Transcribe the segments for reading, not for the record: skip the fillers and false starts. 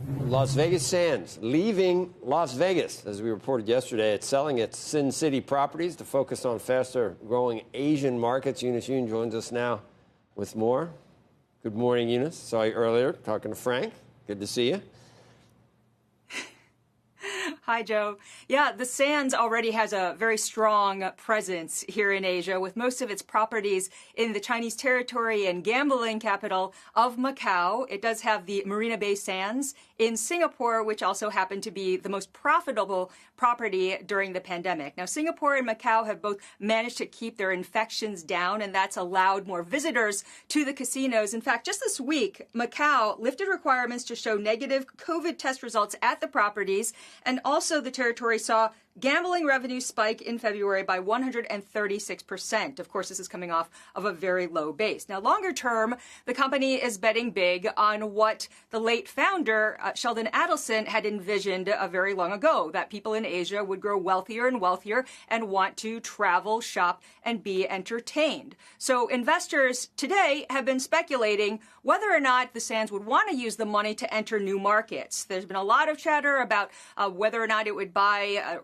Las Vegas Sands leaving Las Vegas. As we reported yesterday, it's selling its Sin City properties to focus on faster-growing Asian markets. Eunice Yoon joins us now with more. Good morning, Eunice. Saw you earlier talking to Frank. Good to see you. Hi, Joe. Yeah, the Sands already has a very strong presence here in Asia, with most of its properties in the Chinese territory and gambling capital of Macau. It does have the Marina Bay Sands in Singapore, which also happened to be the most profitable property during the pandemic. Now, Singapore and Macau have both managed to keep their infections down, and that's allowed more visitors to the casinos. In fact, just this week, Macau lifted requirements to show negative COVID test results at the properties, and also the territory saw gambling revenue spike in February by 136%. Of course, this is coming off of a very low base. Now, longer term, the company is betting big on what the late founder, Sheldon Adelson, had envisioned very long ago, that people in Asia would grow wealthier and wealthier and want to travel, shop, and be entertained. So investors today have been speculating whether or not the Sands would want to use the money to enter new markets. There's been a lot of chatter about whether or not it would buy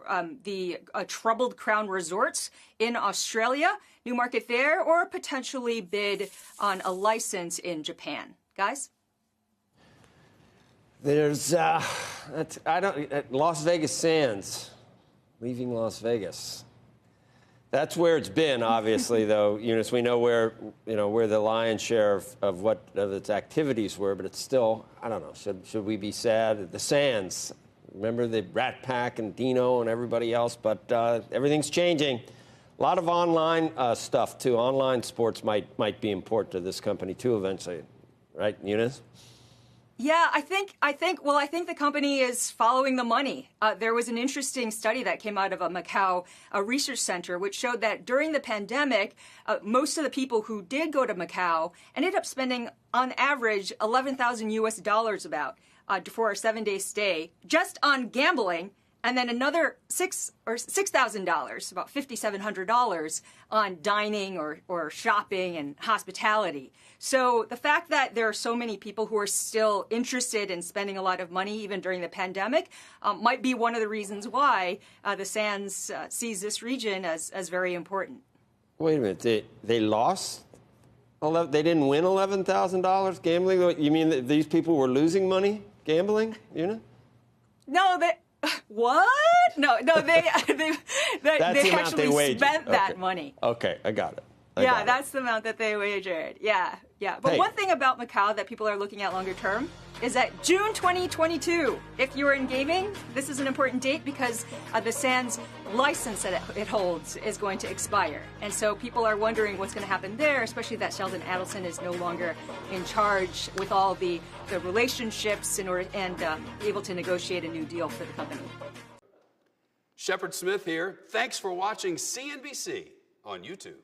the troubled Crown Resorts in Australia, new market there, or potentially bid on a license in Japan. Guys? There's, Las Vegas Sands, leaving Las Vegas. That's where it's been, obviously, though, Eunice. We know where the lion's share of its activities were, but it's still, I don't know, should we be sad? The Sands. Remember the Rat Pack and Dino and everybody else, but everything's changing. A lot of online stuff, too. Online sports might be important to this company, too, eventually. Right, Eunice? Yeah, I think the company is following the money. There was an interesting study that came out of a Macau research center, which showed that during the pandemic, most of the people who did go to Macau ended up spending, on average, $11,000 about for a 7-day stay just on gambling, and then another $6,000, about $5,700 on dining or shopping and hospitality. So the fact that there are so many people who are still interested in spending a lot of money even during the pandemic might be one of the reasons why the Sands sees this region as very important. Wait a minute, they lost? They didn't win $11,000 gambling? You mean that these people were losing money gambling, No, what? No, they actually spent that money. Okay, I got it. That's the amount that they wagered. Yeah. But one thing about Macau that people are looking at longer term is that June 2022, if you're in gaming, this is an important date because the Sands license that it holds is going to expire. And so people are wondering what's going to happen there, especially that Sheldon Adelson is no longer in charge with all the relationships and able to negotiate a new deal for the company. Shepard Smith here. Thanks for watching CNBC on YouTube.